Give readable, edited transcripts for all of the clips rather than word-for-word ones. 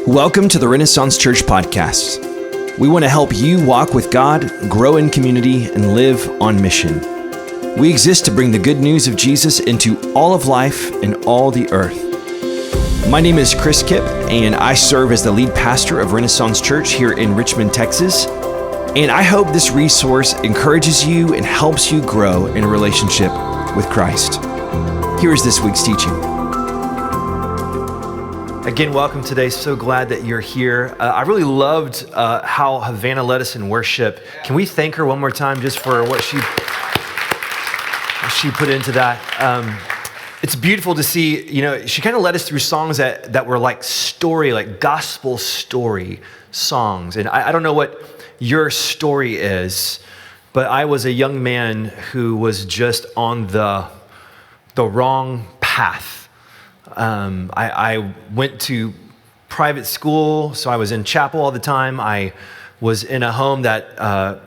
Welcome to the Renaissance Church Podcast. We want to help you walk with God, grow in community, and live on mission. We exist to bring the good news of Jesus into all of life and all the earth. My name is Chris Kipp, and I serve as the lead pastor of Renaissance Church here in Richmond, Texas. And I hope this resource encourages you and helps you grow in a relationship with Christ. Here is this week's teaching. Again, welcome today. So glad that you're here. I really loved how Havana led us in worship. Can we thank her one more time just for what she put into that? It's beautiful to see, she kind of led us through songs that were like story, like gospel story songs. And I don't know what your story is, but I was a young man who was just on the wrong path. I went to private school, so I was in chapel all the time. I was in a home that,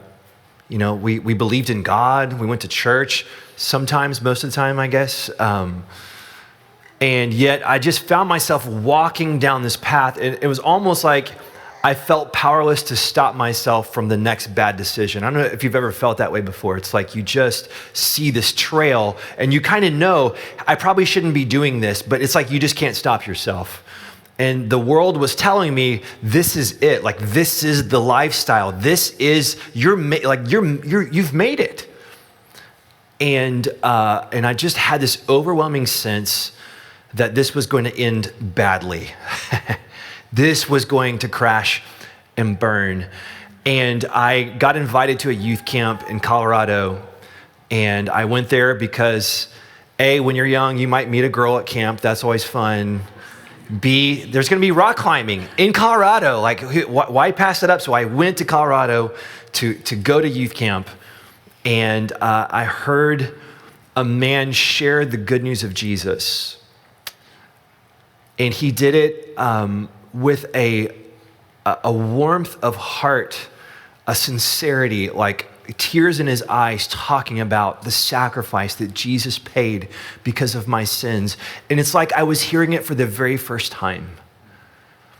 we believed in God. We went to church sometimes, most of the time, I guess. And yet I just found myself walking down this path. And it was almost like I felt powerless to stop myself from the next bad decision. I don't know if you've ever felt that way before. It's like you just see this trail and you kind of know, I probably shouldn't be doing this, but it's like you just can't stop yourself. And the world was telling me, this is it. Like, this is the lifestyle. This is, you've made it. And I just had this overwhelming sense that this was going to end badly. This was going to crash and burn. And I got invited to a youth camp in Colorado. And I went there because A, when you're young, you might meet a girl at camp. That's always fun. B, there's going to be rock climbing in Colorado. Like, why pass it up? So I went to Colorado to go to youth camp. And I heard a man share the good news of Jesus. And he did it with a warmth of heart, a sincerity, like tears in his eyes, talking about the sacrifice that Jesus paid because of my sins. And it's like I was hearing it for the very first time.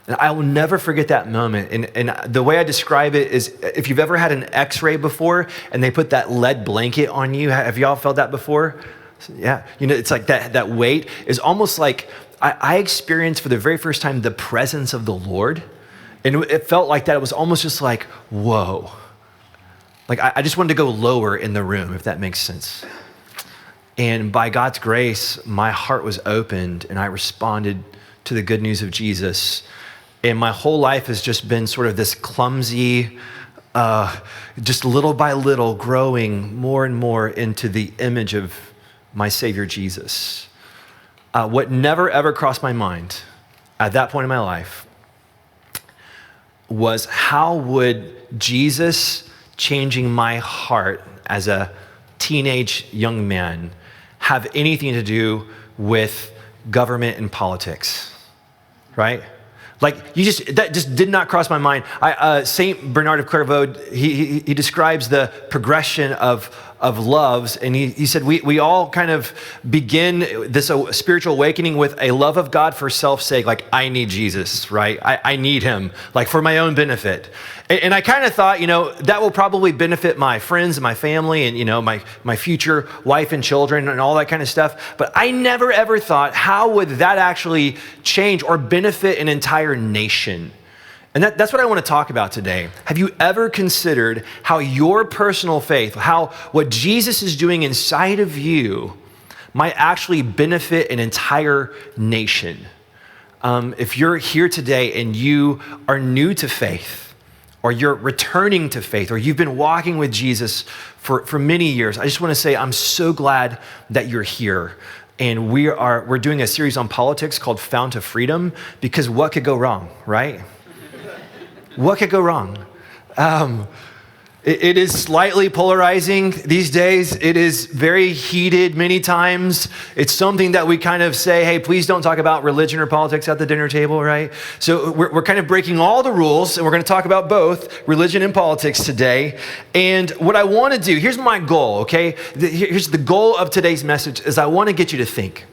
And I will never forget that moment. And the way I describe it is, if you've ever had an x-ray before and they put that lead blanket on you, have y'all felt that before? Yeah, it's like that weight is almost like I experienced for the very first time the presence of the Lord. And it felt like that. It was almost just like, whoa. Like I just wanted to go lower in the room, if that makes sense. And by God's grace, my heart was opened and I responded to the good news of Jesus. And my whole life has just been sort of this clumsy, just little by little growing more and more into the image of my Savior Jesus. What never ever crossed my mind at that point in my life was how would Jesus changing my heart as a teenage young man have anything to do with government and politics, right? Like that just did not cross my mind. Saint Bernard of Clairvaux, he describes the progression of loves, and he said we all kind of begin this spiritual awakening with a love of God for self's sake. Like, I need Jesus, right? I need him, like for my own benefit. And I kind of thought, that will probably benefit my friends and my family and, my future wife and children and all that kind of stuff. But I never ever thought, how would that actually change or benefit an entire nation? And that's what I want to talk about today. Have you ever considered how your personal faith, what Jesus is doing inside of you might actually benefit an entire nation? If you're here today and you are new to faith, or you're returning to faith, or you've been walking with Jesus for many years, I just want to say I'm so glad that you're here. And we're doing a series on politics called Fount of Freedom, because what could go wrong, right? What could go wrong? It is slightly polarizing these days. It is very heated many times. It's something that we kind of say, hey, please don't talk about religion or politics at the dinner table, right? So we're kind of breaking all the rules, and we're going to talk about both religion and politics today. And what I want to do, here's my goal, okay? Here's the goal of today's message, is I want to get you to think.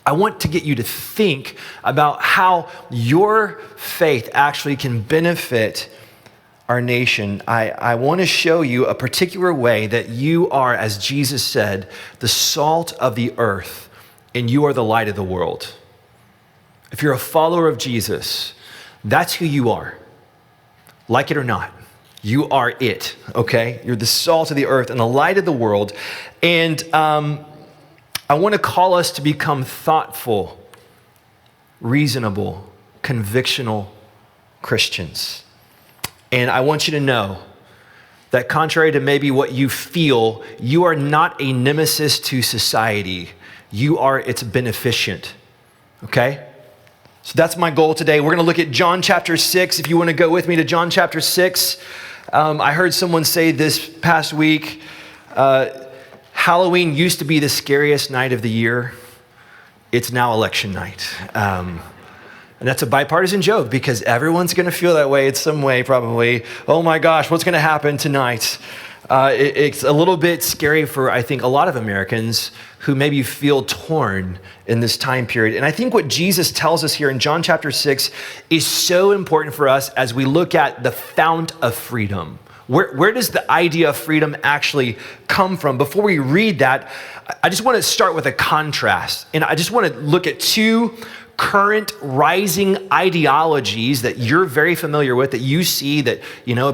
I want to get you to think about how your faith actually can benefit our nation. I want to show you a particular way that you are, as Jesus said, the salt of the earth, and you are the light of the world. If you're a follower of Jesus, that's who you are. Like it or not, you are it, okay? You're the salt of the earth and the light of the world. And I want to call us to become thoughtful, reasonable, convictional Christians. And I want you to know that contrary to maybe what you feel, you are not a nemesis to society. You are its beneficent, okay? So that's my goal today. We're going to look at John chapter 6. If you want to go with me to John chapter 6. I heard someone say this past week, Halloween used to be the scariest night of the year. It's now election night. And that's a bipartisan joke because everyone's going to feel that way in some way probably. Oh my gosh, what's going to happen tonight? It's a little bit scary for, I think, a lot of Americans who maybe feel torn in this time period. And I think what Jesus tells us here in John chapter 6 is so important for us as we look at the fount of freedom. Where does the idea of freedom actually come from? Before we read that, I just want to start with a contrast. And I just want to look at two current rising ideologies that you're very familiar with, that you see that,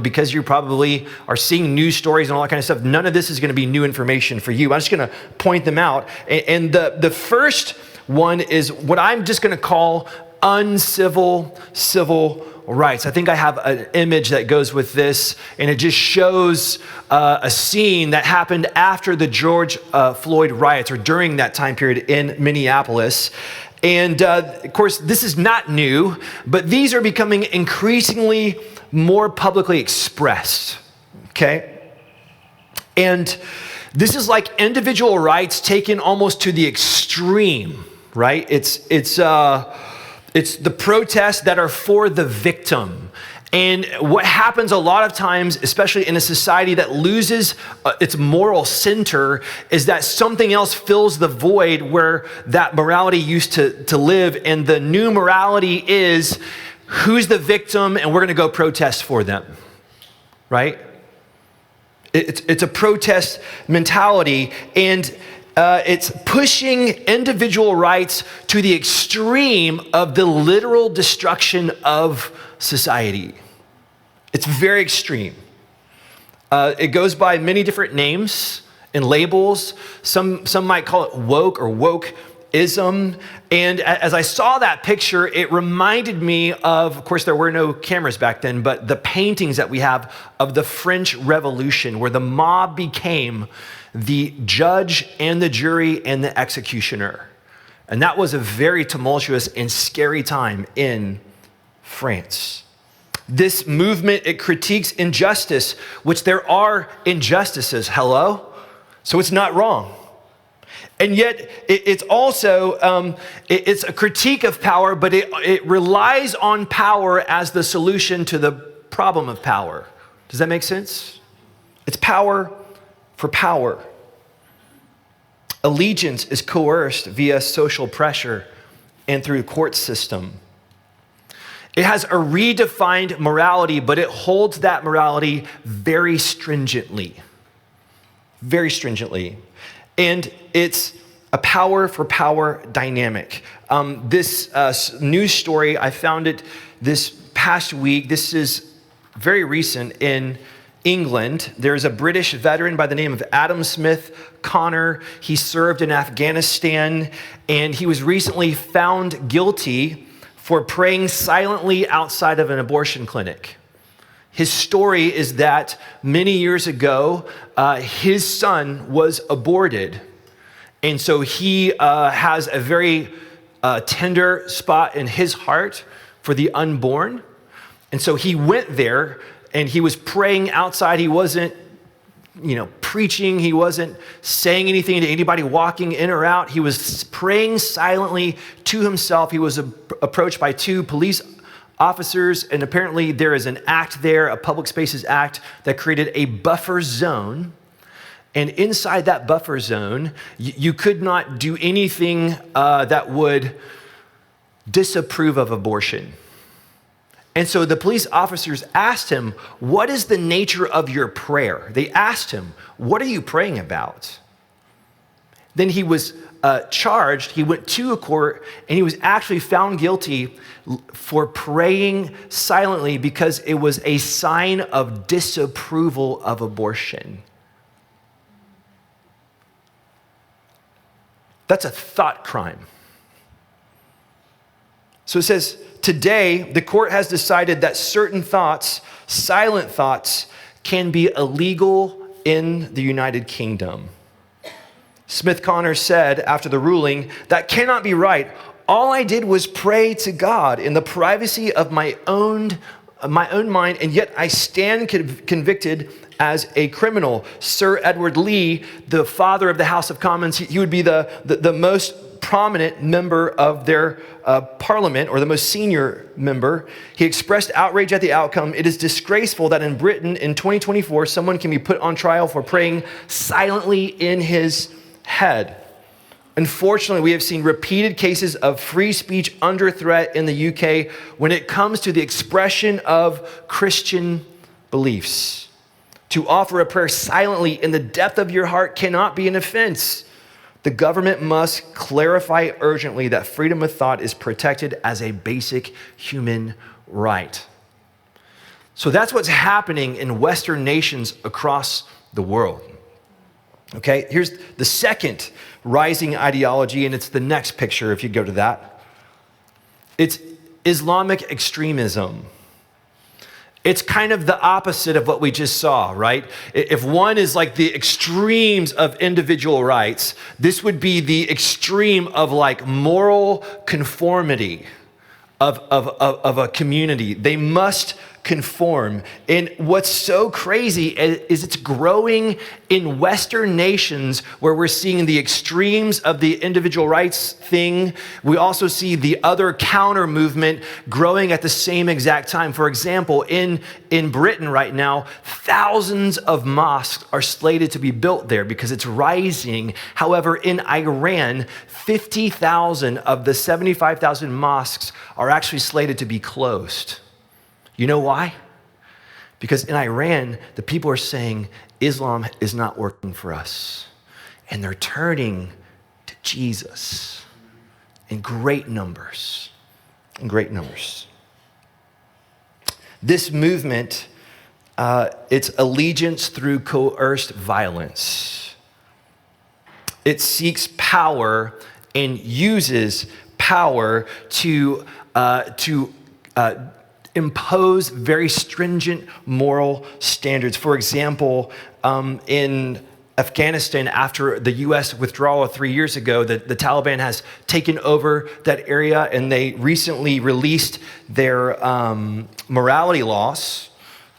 because you probably are seeing news stories and all that kind of stuff, none of this is going to be new information for you. I'm just going to point them out. And the first one is what I'm just going to call uncivil civil rights. I think I have an image that goes with this, and it just shows a scene that happened after the George Floyd riots, or during that time period in Minneapolis. And of course, this is not new, but these are becoming increasingly more publicly expressed, okay? And this is like individual rights taken almost to the extreme, right? It's the protests that are for the victim. And what happens a lot of times, especially in a society that loses its moral center, is that something else fills the void where that morality used to live. And the new morality is, who's the victim, and we're going to go protest for them, right? It's a protest mentality, and it's pushing individual rights to the extreme of the literal destruction of society. It's very extreme. It goes by many different names and labels. Some might call it woke or wokeism. And as I saw that picture, it reminded me of course, there were no cameras back then, but the paintings that we have of the French Revolution, where the mob became the judge and the jury and the executioner. And that was a very tumultuous and scary time in France. This movement, it critiques injustice, which there are injustices, hello? So it's not wrong. And yet it's also, it's a critique of power, but it relies on power as the solution to the problem of power. Does that make sense? It's power for power. Allegiance is coerced via social pressure and through the court system. It has a redefined morality, but it holds that morality very stringently. Very stringently. And it's a power for power dynamic. This news story, I found it this past week. This is very recent in England. There's a British veteran by the name of Adam Smith Connor. He served in Afghanistan, and he was recently found guilty for praying silently outside of an abortion clinic. His story is that many years ago, his son was aborted. And so he has a very tender spot in his heart for the unborn. And so he went there and he was praying outside. He wasn't, preaching. He wasn't saying anything to anybody walking in or out. He was praying silently to himself. He was approached by two police officers, and apparently there is an act there, a Public Spaces Act, that created a buffer zone. And inside that buffer zone, you could not do anything that would disapprove of abortion. And so the police officers asked him, what is the nature of your prayer? They asked him, what are you praying about? Then he was charged. He went to a court, and he was actually found guilty for praying silently because it was a sign of disapproval of abortion. That's a thought crime. So it says, today, the court has decided that certain thoughts, silent thoughts, can be illegal in the United Kingdom. Smith Connor said after the ruling, that cannot be right. All I did was pray to God in the privacy of my own mind, and yet I stand convicted as a criminal. Sir Edward Lee, the father of the House of Commons, he would be the most prominent member of their parliament, or the most senior member. He expressed outrage at the outcome. It is disgraceful that in Britain in 2024, someone can be put on trial for praying silently in his head. Unfortunately, we have seen repeated cases of free speech under threat in the UK when it comes to the expression of Christian beliefs. To offer a prayer silently in the depth of your heart cannot be an offense. The government must clarify urgently that freedom of thought is protected as a basic human right. So that's what's happening in Western nations across the world. Okay, here's the second rising ideology, and it's the next picture if you go to that. It's Islamic extremism. It's kind of the opposite of what we just saw, right? If one is like the extremes of individual rights, this would be the extreme of like moral conformity of a community. They must conform. And what's so crazy is it's growing in Western nations where we're seeing the extremes of the individual rights thing. We also see the other counter movement growing at the same exact time. For example, in Britain right now, thousands of mosques are slated to be built there because it's rising. However, in Iran, 50,000 of the 75,000 mosques are actually slated to be closed. You know why? Because in Iran, the people are saying Islam is not working for us. And they're turning to Jesus in great numbers. In great numbers. This movement, it's allegiance through coerced violence. It seeks power and uses power to impose very stringent moral standards. For example, in Afghanistan, after the U.S. withdrawal 3 years ago, the Taliban has taken over that area, and they recently released their morality laws.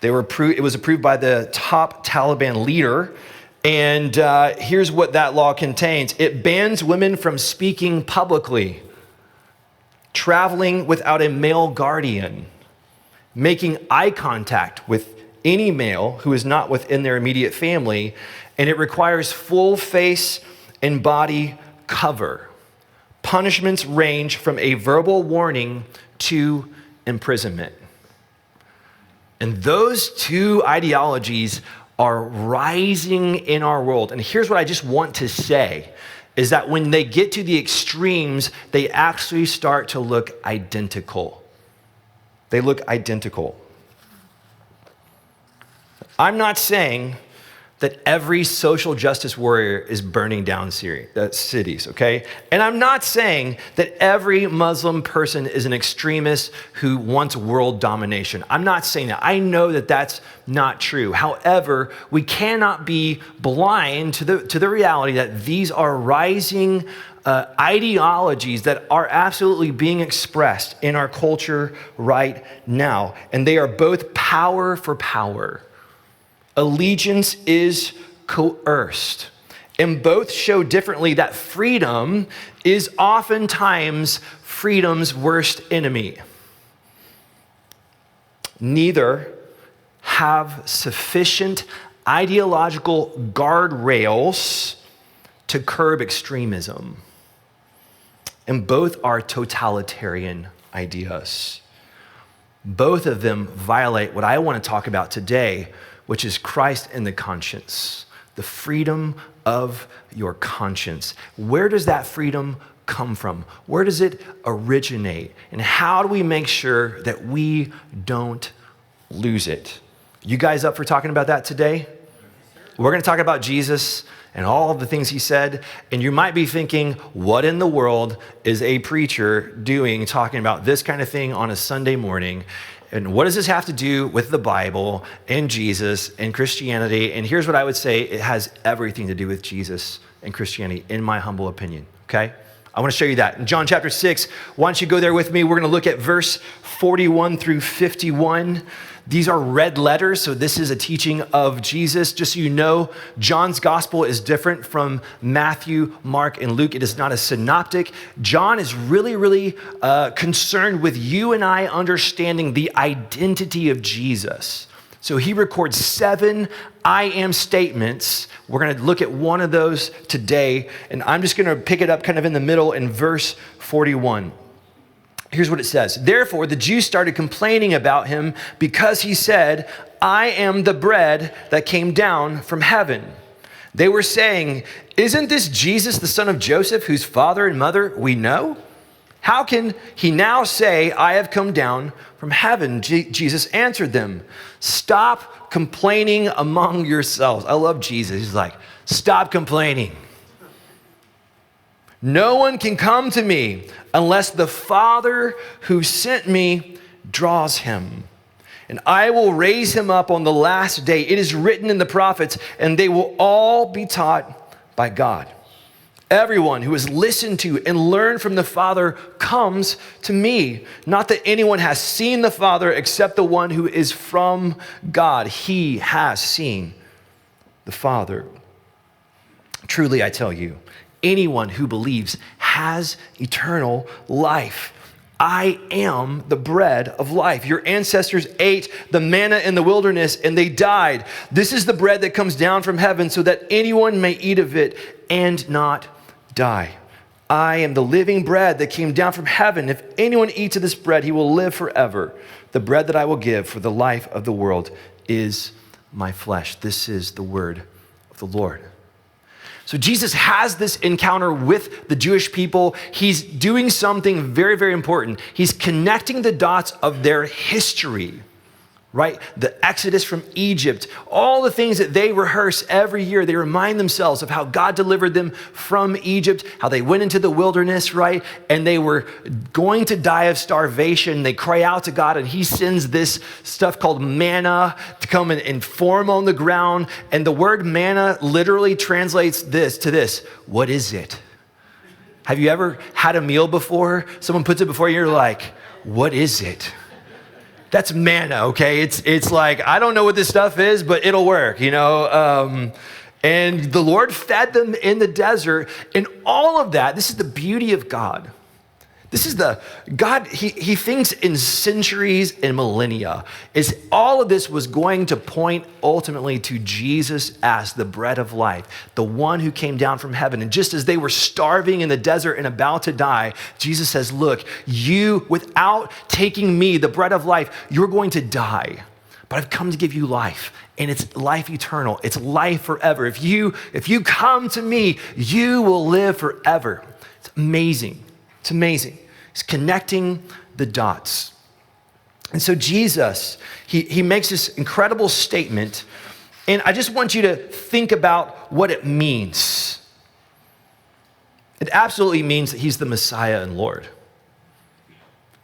It was approved by the top Taliban leader, and here's what that law contains. It bans women from speaking publicly, traveling without a male guardian, making eye contact with any male who is not within their immediate family, and it requires full face and body cover. Punishments range from a verbal warning to imprisonment. And those two ideologies are rising in our world. And here's what I just want to say, is that when they get to the extremes, they actually start to look identical. They look identical. I'm not saying that every social justice warrior is burning down cities, okay? And I'm not saying that every Muslim person is an extremist who wants world domination. I'm not saying that. I know that that's not true. However, we cannot be blind to the reality that these are rising ideologies that are absolutely being expressed in our culture right now. And they are both power for power. Allegiance is coerced. And both show differently that freedom is oftentimes freedom's worst enemy. Neither have sufficient ideological guardrails to curb extremism. And both are totalitarian ideas. Both of them violate what I want to talk about today, which is Christ and the conscience, the freedom of your conscience. Where does that freedom come from? Where does it originate? And how do we make sure that we don't lose it? You guys up for talking about that today? We're going to talk about Jesus and all of the things he said. And you might be thinking, what in the world is a preacher doing talking about this kind of thing on a Sunday morning? And what does this have to do with the Bible and Jesus and Christianity? And here's what I would say. It has everything to do with Jesus and Christianity, in my humble opinion, okay? I want to show you that. In John chapter 6, why don't you go there with me? We're going to look at verse 41 through 51. These are red letters, so this is a teaching of Jesus. Just so you know, John's gospel is different from Matthew, Mark, and Luke. It is not a synoptic. John is really concerned with you and I understanding the identity of Jesus. So he records 7 I am statements. We're going to look at one of those today, and I'm just going to pick it up kind of in the middle in verse 41. Here's what it says. Therefore, the Jews started complaining about him because he said, I am the bread that came down from heaven. They were saying, isn't this Jesus, the son of Joseph, whose father and mother we know? How can he now say, I have come down from heaven? Jesus answered them, stop complaining among yourselves. I love Jesus. He's like, stop complaining. No one can come to me unless the Father who sent me draws him. And I will raise him up on the last day. It is written in the prophets, and they will all be taught by God. Everyone who has listened to and learned from the Father comes to me. Not that anyone has seen the Father except the one who is from God. He has seen the Father. Truly, I tell you, anyone who believes has eternal life. I am the bread of life. Your ancestors ate the manna in the wilderness and they died. This is the bread that comes down from heaven so that anyone may eat of it and not die. I am the living bread that came down from heaven. If anyone eats of this bread, he will live forever. The bread that I will give for the life of the world is my flesh. This is the word of the Lord. So Jesus has this encounter with the Jewish people. He's doing something very important. He's connecting the dots of their history, right? The Exodus from Egypt, all the things that they rehearse every year. They remind themselves of how God delivered them from Egypt, how they went into the wilderness, right? And they were going to die of starvation. They cry out to God, and he sends this stuff called manna to come and form on the ground. And the word manna literally translates this, what is it? Have you ever had a meal before? Someone puts it before you, you're like, what is it? That's manna, okay? It's like, I don't know what this stuff is, but it'll work, you know? And the Lord fed them in the desert. And all of that, this is the beauty of God. This is God, he thinks in centuries and millennia. Is all of this was going to point ultimately to Jesus as the bread of life, the one who came down from heaven. And just as they were starving in the desert and about to die, Jesus says, look, you, without taking me, the bread of life, you're going to die. But I've come to give you life, and it's life eternal. It's life forever. If you come to me, you will live forever. It's amazing. It's amazing. He's connecting the dots. And so Jesus, he makes this incredible statement, and I just want you to think about what it means. It absolutely means that he's the Messiah and Lord.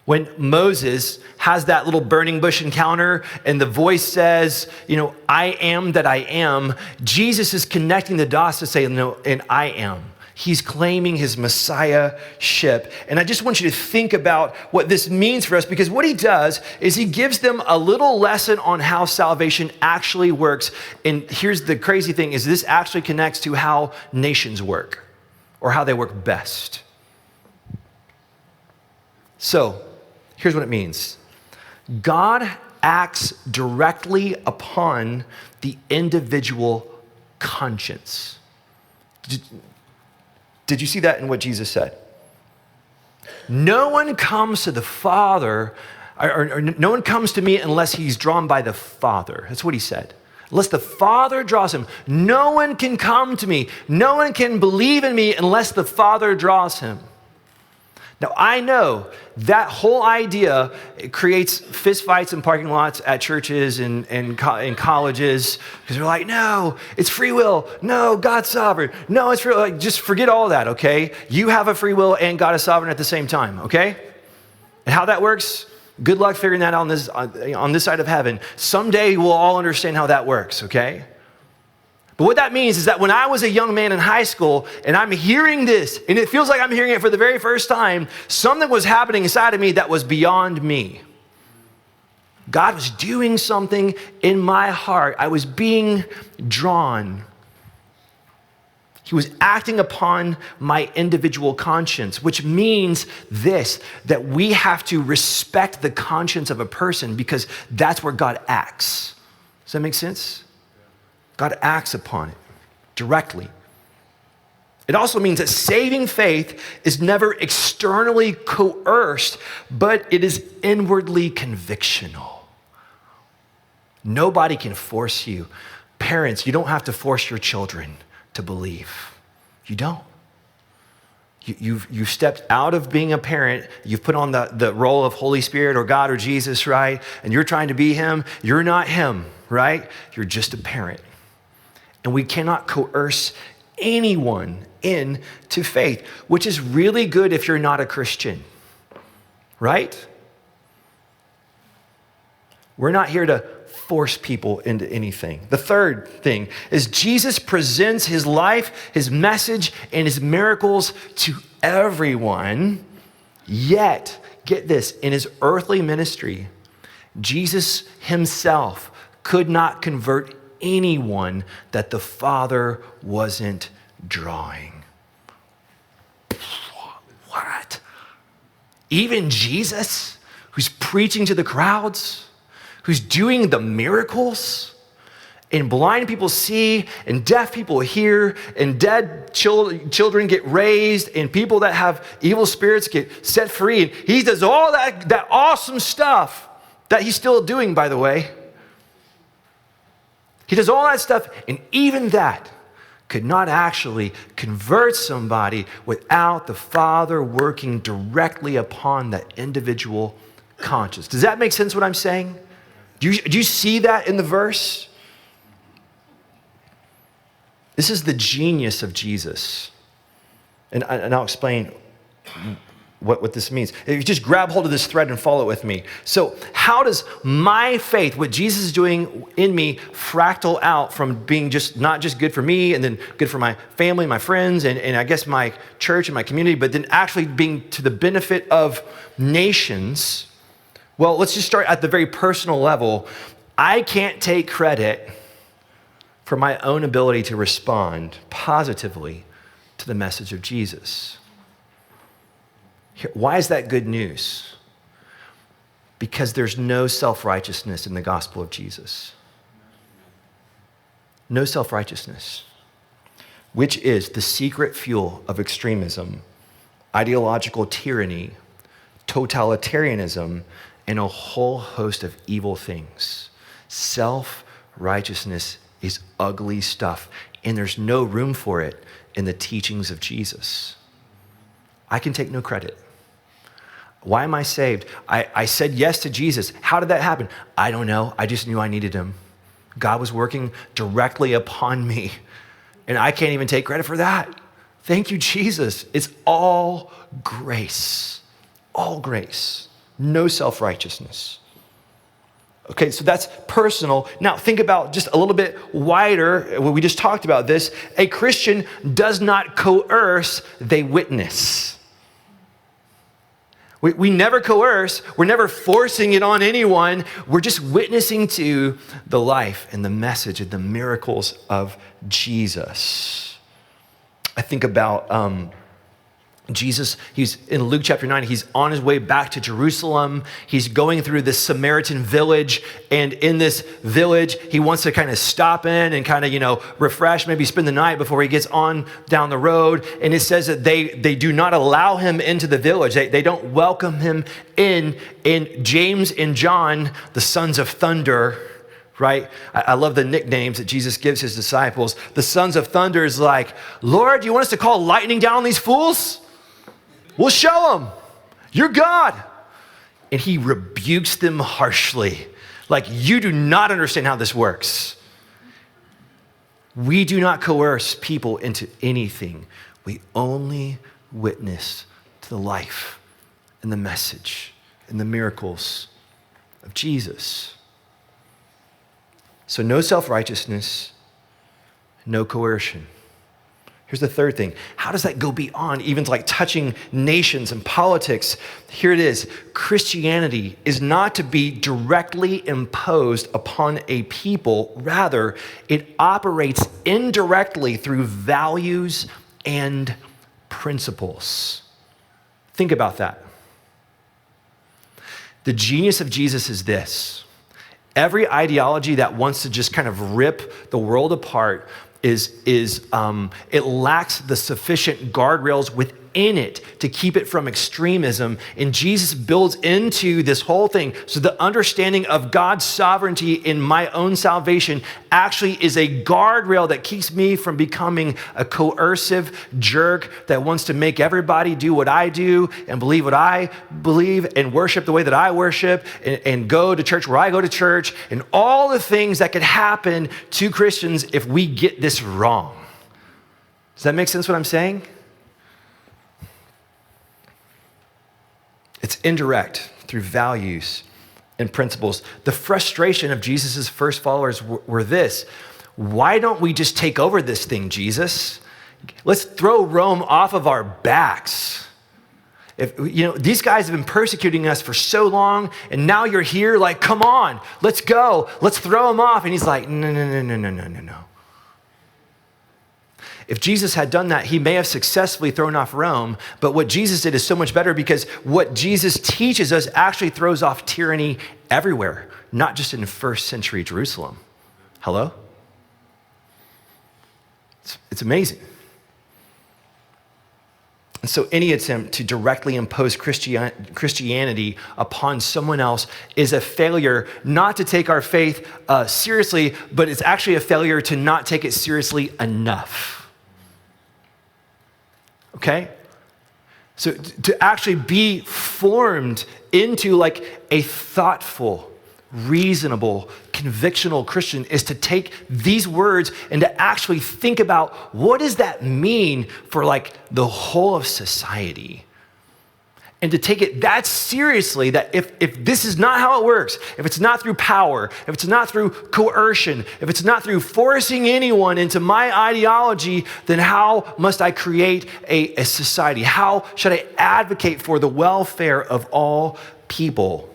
When Moses has that little burning bush encounter and the voice says, you know, I am that I am, Jesus is connecting the dots to say, no, and I am. He's claiming his messiahship. And I just want you to think about what this means for us, because what he does is he gives them a little lesson on how salvation actually works. And here's the crazy thing, is this actually connects to how nations work, or how they work best. So here's what it means. God acts directly upon the individual conscience. Did you see that in what Jesus said? No one comes to the Father, or no one comes to me unless he's drawn by the Father. That's what he said. Unless the Father draws him, no one can come to me. No one can believe in me unless the Father draws him. Now, I know that whole idea creates fistfights in parking lots at churches and colleges, because they're like, no, it's free will. No, God's sovereign. No, it's free will. Like, just forget all that, okay? You have a free will and God is sovereign at the same time, okay? And how that works, good luck figuring that out on this side of heaven. Someday we'll all understand how that works, okay? But what that means is that when I was a young man in high school and I'm hearing this, and it feels like I'm hearing it for the very first time, something was happening inside of me that was beyond me. God was doing something in my heart. I was being drawn. He was acting upon my individual conscience, which means this, that we have to respect the conscience of a person because that's where God acts. Does that make sense? God acts upon it directly. It also means that saving faith is never externally coerced, but it is inwardly convictional. Nobody can force you. Parents, you don't have to force your children to believe. You don't. You've stepped out of being a parent. You've put on the role of Holy Spirit or God or Jesus, right? And you're trying to be him. You're not him, right? You're just a parent. And we cannot coerce anyone into faith, which is really good if you're not a Christian, right? We're not here to force people into anything. The third thing is Jesus presents his life, his message, and his miracles to everyone. Yet, get this, in his earthly ministry, Jesus himself could not convert anyone that the Father wasn't drawing. What? Even Jesus, who's preaching to the crowds, who's doing the miracles, and blind people see, and deaf people hear, and dead children get raised, and people that have evil spirits get set free. And he does all that awesome stuff that he's still doing, by the way. He does all that stuff, and even that could not actually convert somebody without the Father working directly upon that individual conscience. Does that make sense what I'm saying? Do you see that in the verse? This is the genius of Jesus. And I'll explain what this means. If you just grab hold of this thread and follow it with me. So how does my faith, what Jesus is doing in me, fractal out from being just not just good for me and then good for my family, my friends, and I guess my church and my community, but then actually being to the benefit of nations? Well, let's just start at the very personal level. I can't take credit for my own ability to respond positively to the message of Jesus. Why is that good news? Because there's no self-righteousness in the gospel of Jesus. No self-righteousness, which is the secret fuel of extremism, ideological tyranny, totalitarianism, and a whole host of evil things. Self-righteousness is ugly stuff, and there's no room for it in the teachings of Jesus. I can take no credit. Why am I saved? I said yes to Jesus. How did that happen? I don't know. I just knew I needed him. God was working directly upon me, and I can't even take credit for that. Thank you, Jesus. It's all grace. All grace. No self-righteousness. Okay, so that's personal. Now think about just a little bit wider. We just talked about this. A Christian does not coerce, they witness. We never coerce. We're never forcing it on anyone. We're just witnessing to the life and the message and the miracles of Jesus. I think about Jesus, he's in Luke chapter 9, he's on his way back to Jerusalem. He's going through this Samaritan village. And in this village, he wants to kind of stop in and kind of, refresh, maybe spend the night before he gets on down the road. And it says that they do not allow him into the village. They don't welcome him in. And James and John, the sons of thunder, right? I love the nicknames that Jesus gives his disciples. The sons of thunder is like, Lord, you want us to call lightning down on these fools? We'll show them. You're God. And he rebukes them harshly. Like, you do not understand how this works. We do not coerce people into anything. We only witness to the life and the message and the miracles of Jesus. So no self-righteousness, no coercion. Here's the third thing. How does that go beyond even like touching nations and politics? Here it is. Christianity is not to be directly imposed upon a people. Rather, it operates indirectly through values and principles. Think about that. The genius of Jesus is this. Every ideology that wants to just kind of rip the world apart it lacks the sufficient guardrails within it to keep it from extremism. And Jesus builds into this whole thing. So the understanding of God's sovereignty in my own salvation actually is a guardrail that keeps me from becoming a coercive jerk that wants to make everybody do what I do and believe what I believe and worship the way that I worship and go to church where I go to church and all the things that could happen to Christians if we get this wrong. Does that make sense what I'm saying? It's indirect through values and principles. The frustration of Jesus' first followers were this. Why don't we just take over this thing, Jesus? Let's throw Rome off of our backs. These guys have been persecuting us for so long, and now you're here, like, come on, let's go. Let's throw them off. And he's like, no. If Jesus had done that, he may have successfully thrown off Rome, but what Jesus did is so much better because what Jesus teaches us actually throws off tyranny everywhere, not just in first century Jerusalem. Hello? It's amazing. And so any attempt to directly impose Christianity upon someone else is a failure not to take our faith seriously, but it's actually a failure to not take it seriously enough. Okay? So to actually be formed into like a thoughtful, reasonable, convictional Christian is to take these words and to actually think about what does that mean for like the whole of society? And to take it that seriously that if this is not how it works, if it's not through power, if it's not through coercion, if it's not through forcing anyone into my ideology, then how must I create a society? How should I advocate for the welfare of all people?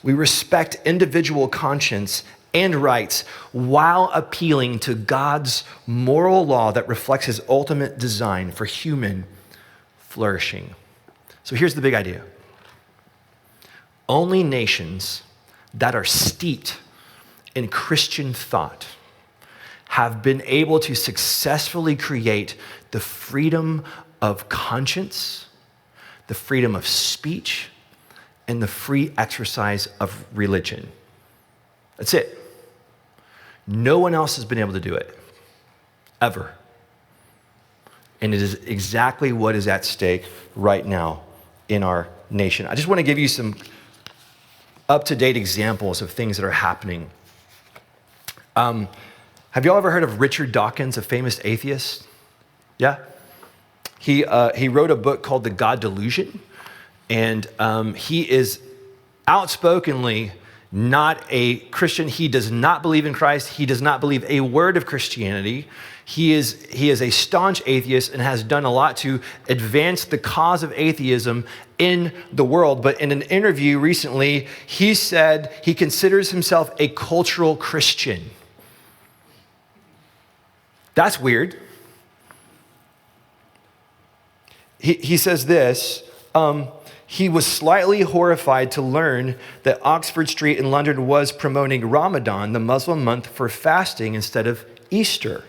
We respect individual conscience and rights while appealing to God's moral law that reflects his ultimate design for human flourishing. So here's the big idea. Only nations that are steeped in Christian thought have been able to successfully create the freedom of conscience, the freedom of speech, and the free exercise of religion. That's it. No one else has been able to do it, ever. And it is exactly what is at stake right now in our nation. I just want to give you some up-to-date examples of things that are happening. Have y'all ever heard of Richard Dawkins, a famous atheist? Yeah? He wrote a book called The God Delusion, and he is outspokenly not a Christian. He does not believe in Christ. He does not believe a word of Christianity. He is a staunch atheist and has done a lot to advance the cause of atheism in the world. But in an interview recently, he said he considers himself a cultural Christian. That's weird. He says this, he was slightly horrified to learn that Oxford Street in London was promoting Ramadan, the Muslim month for fasting, instead of Easter.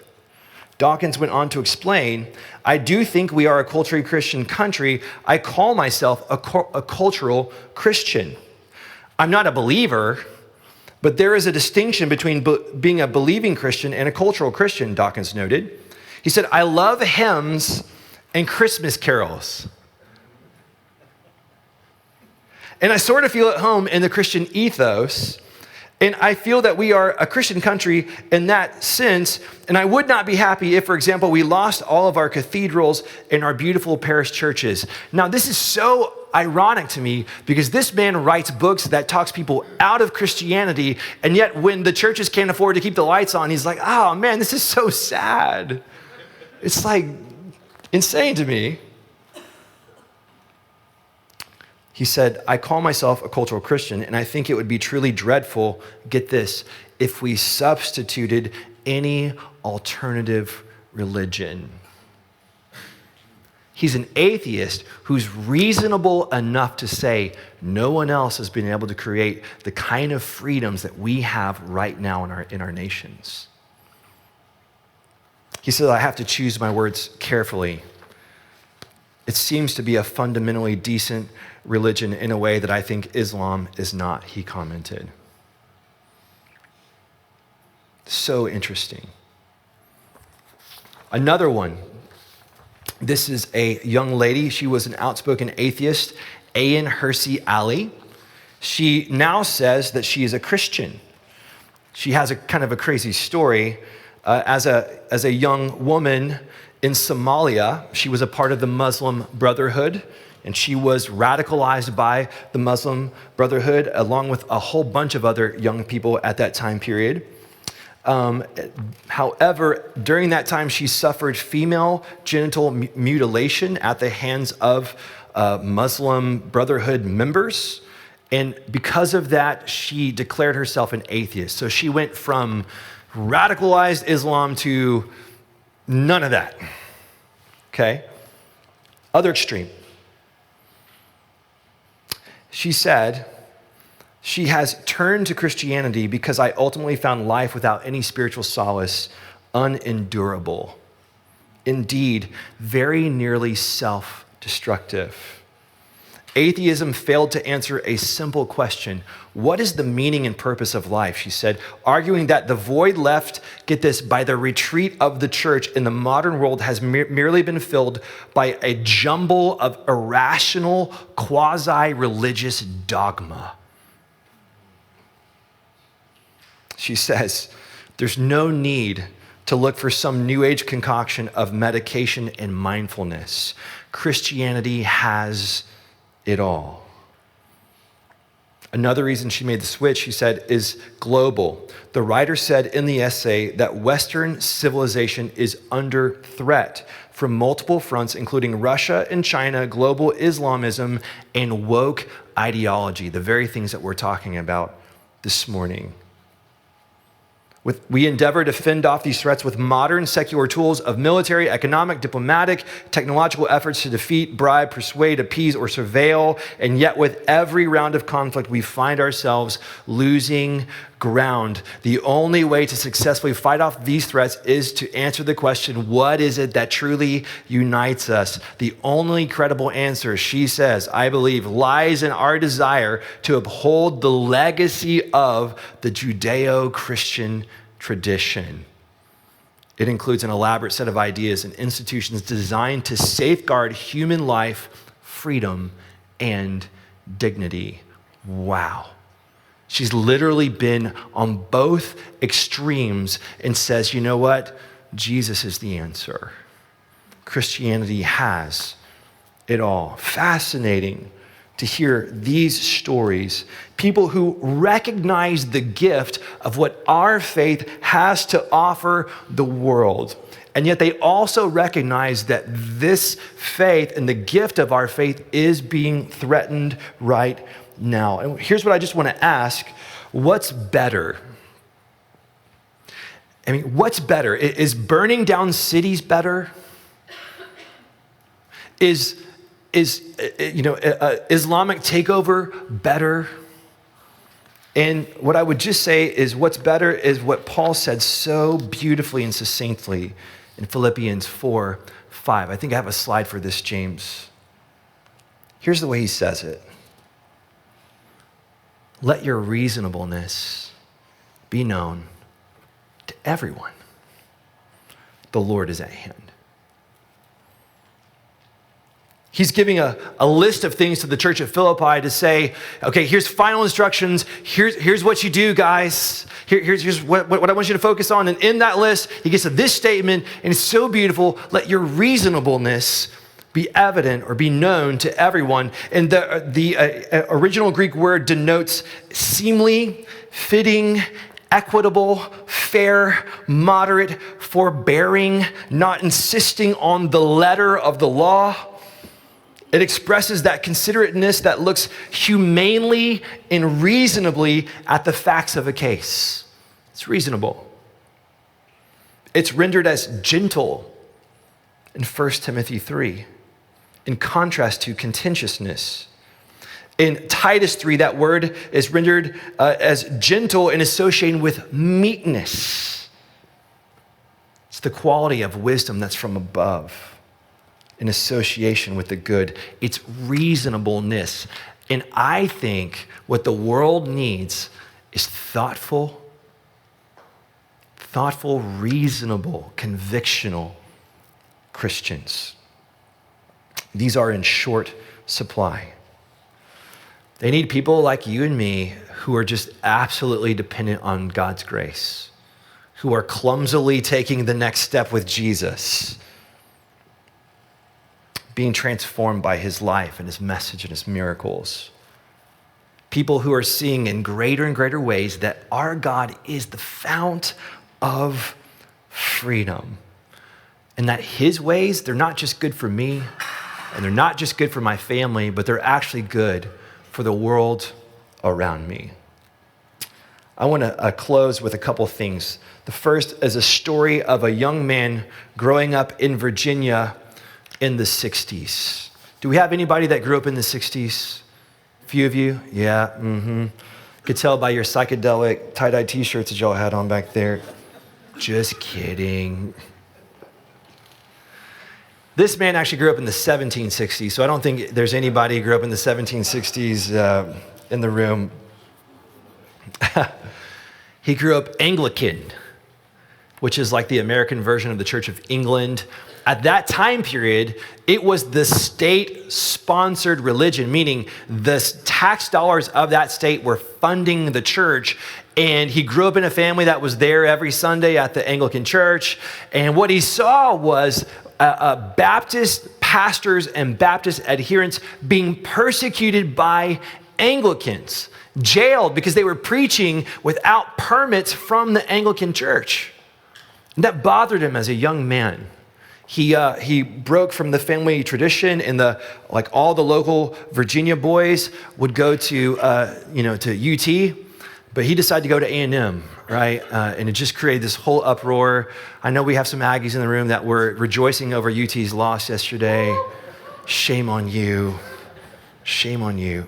Dawkins went on to explain, I do think we are a culturally Christian country. I call myself a cultural Christian. I'm not a believer, but there is a distinction between being a believing Christian and a cultural Christian, Dawkins noted. He said, I love hymns and Christmas carols. And I sort of feel at home in the Christian ethos. And I feel that we are a Christian country in that sense. And I would not be happy if, for example, we lost all of our cathedrals and our beautiful parish churches. Now, this is so ironic to me because this man writes books that talks people out of Christianity. And yet when the churches can't afford to keep the lights on, he's like, oh man, this is so sad. It's like insane to me. He said, I call myself a cultural Christian, and I think it would be truly dreadful, get this, if we substituted any alternative religion. He's an atheist who's reasonable enough to say no one else has been able to create the kind of freedoms that we have right now in our nations. He said, I have to choose my words carefully. It seems to be a fundamentally decent religion in a way that I think Islam is not, he commented. So interesting. Another one. This is a young lady. She was an outspoken atheist, Ayan Hersey Ali. She now says that she is a Christian. She has a kind of a crazy story. As a young woman in Somalia, she was a part of the Muslim Brotherhood, and she was radicalized by the Muslim Brotherhood, along with a whole bunch of other young people at that time period. However, during that time, she suffered female genital mutilation at the hands of Muslim Brotherhood members. And because of that, she declared herself an atheist. So she went from radicalized Islam to none of that. Okay? Other extreme. She said, she has turned to Christianity because I ultimately found life without any spiritual solace unendurable. Indeed, very nearly self-destructive. Atheism failed to answer a simple question. What is the meaning and purpose of life? She said, arguing that the void left, get this, by the retreat of the church in the modern world has merely been filled by a jumble of irrational, quasi-religious dogma. She says, there's no need to look for some new age concoction of medication and mindfulness. Christianity has it all. Another reason she made the switch, she said, is global. The writer said in the essay that Western civilization is under threat from multiple fronts, including Russia and China, global Islamism, and woke ideology, the very things that we're talking about this morning. We endeavor to fend off these threats with modern secular tools of military, economic, diplomatic, technological efforts to defeat, bribe, persuade, appease, or surveil. And yet with every round of conflict, we find ourselves losing ground. The only way to successfully fight off these threats is to answer the question, what is it that truly unites us? The only credible answer, she says, I believe, lies in our desire to uphold the legacy of the Judeo-Christian tradition. It includes an elaborate set of ideas and institutions designed to safeguard human life, freedom, and dignity. Wow. She's literally been on both extremes and says, you know what? Jesus is the answer. Christianity has it all. Fascinating to hear these stories. People who recognize the gift of what our faith has to offer the world. And yet they also recognize that this faith and the gift of our faith is being threatened right now. And here's what I just want to ask. What's better? I mean, what's better? Is burning down cities better? Is Islamic takeover better? And what I would just say is what's better is what Paul said so beautifully and succinctly in Philippians 4:5. I think I have a slide for this, James. Here's the way he says it. Let your reasonableness be known to everyone. The Lord is at hand. He's giving a list of things to the church at Philippi to say, okay, here's final instructions. Here's what you do, guys. Here's what I want you to focus on. And in that list, he gets to this statement, and it's so beautiful. Let your reasonableness be evident or be known to everyone. And the original Greek word denotes seemly, fitting, equitable, fair, moderate, forbearing, not insisting on the letter of the law. It expresses that considerateness that looks humanely and reasonably at the facts of a case. It's reasonable. It's rendered as gentle in 1 Timothy 3, in contrast to contentiousness. In Titus 3, that word is rendered as gentle and associated with meekness. It's the quality of wisdom that's from above, in association with the good. It's reasonableness. And I think what the world needs is thoughtful, reasonable, convictional Christians. These are in short supply. They need people like you and me who are just absolutely dependent on God's grace, who are clumsily taking the next step with Jesus, being transformed by his life and his message and his miracles. People who are seeing in greater and greater ways that our God is the fount of freedom, and that his ways, they're not just good for me, and they're not just good for my family, but they're actually good for the world around me. I want to close with a couple things. The first is a story of a young man growing up in Virginia in the 60s. Do we have anybody that grew up in the 60s? A few of you? Yeah, Could tell by your psychedelic tie-dye t-shirts that y'all had on back there. Just kidding. This man actually grew up in the 1760s, so I don't think there's anybody who grew up in the 1760s in the room. He grew up Anglican, which is like the American version of the Church of England. At that time period, it was the state-sponsored religion, meaning the tax dollars of that state were funding the church. And he grew up in a family that was there every Sunday at the Anglican church. And what he saw was Baptist pastors and Baptist adherents being persecuted by Anglicans, jailed because they were preaching without permits from the Anglican church. And that bothered him as a young man. He broke from the family tradition, and all the local Virginia boys would go to UT, but he decided to go to A&M, right? And it just created this whole uproar. I know we have some Aggies in the room that were rejoicing over UT's loss yesterday. Shame on you. Shame on you.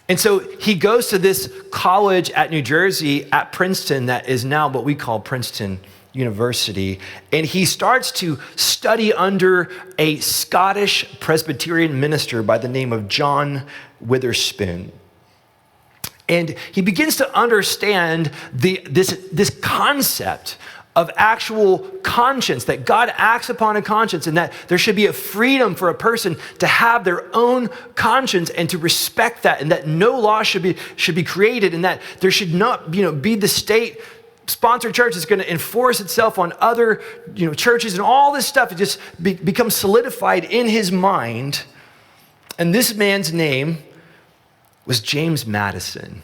And so he goes to this college at New Jersey at Princeton that is now what we call Princeton University, and he starts to study under a Scottish Presbyterian minister by the name of John Witherspoon. And he begins to understand this concept of actual conscience, that God acts upon a conscience, and that there should be a freedom for a person to have their own conscience and to respect that, and that no law should be created, and that there should not be the state-sponsored church that's going to enforce itself on other churches, and all this stuff. It just becomes solidified in his mind. And this man's name was James Madison.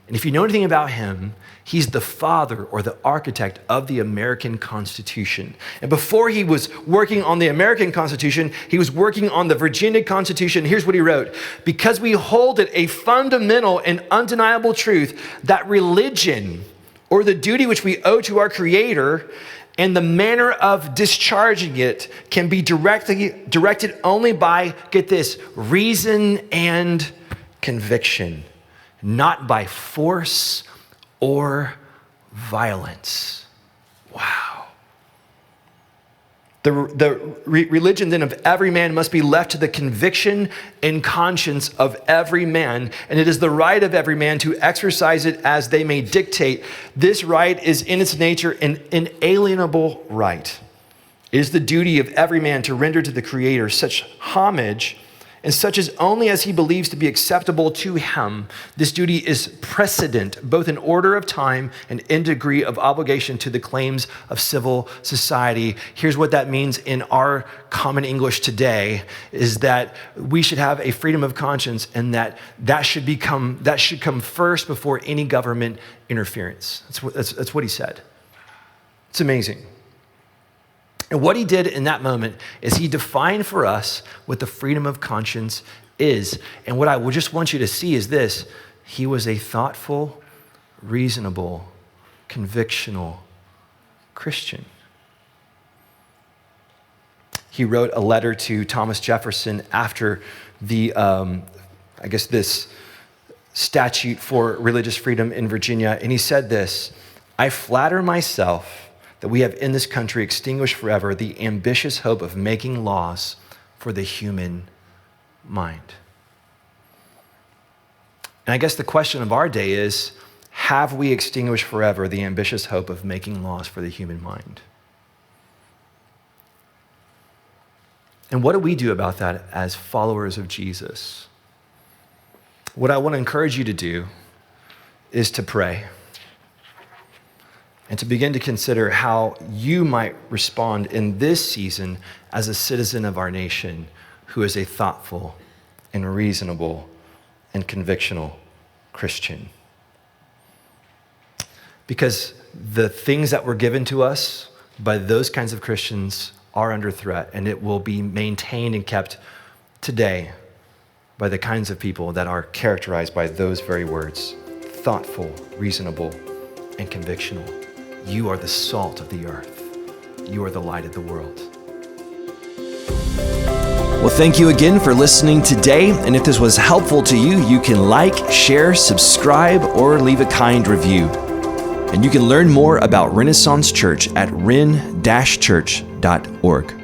And if you know anything about him, he's the father or the architect of the American Constitution. And before he was working on the American Constitution, he was working on the Virginia Constitution. Here's what he wrote: because we hold it a fundamental and undeniable truth that religion, or the duty which we owe to our Creator, And the manner of discharging it can be directed only by, get this, reason and conviction, not by force or violence. Wow. The religion then of every man must be left to the conviction and conscience of every man, and it is the right of every man to exercise it as they may dictate. This right is in its nature an inalienable right. It is the duty of every man to render to the Creator such homage and such as only as he believes to be acceptable to him. This duty is precedent, both in order of time and in degree of obligation to the claims of civil society. Here's what that means in our common English today, is that we should have a freedom of conscience, and that should come first before any government interference. That's what he said. It's amazing. And what he did in that moment is he defined for us what the freedom of conscience is. And what I would just want you to see is this: he was a thoughtful, reasonable, convictional Christian. He wrote a letter to Thomas Jefferson after this statute for religious freedom in Virginia. And he said this: "I flatter myself that we have in this country extinguished forever the ambitious hope of making laws for the human mind." And I guess the question of our day is, have we extinguished forever the ambitious hope of making laws for the human mind? And what do we do about that as followers of Jesus? What I want to encourage you to do is to pray and to begin to consider how you might respond in this season as a citizen of our nation who is a thoughtful and reasonable and convictional Christian. Because the things that were given to us by those kinds of Christians are under threat, and it will be maintained and kept today by the kinds of people that are characterized by those very words: thoughtful, reasonable, and convictional. You are the salt of the earth. You are the light of the world. Well, thank you again for listening today. And if this was helpful to you, you can like, share, subscribe, or leave a kind review. And you can learn more about Renaissance Church at ren-church.org.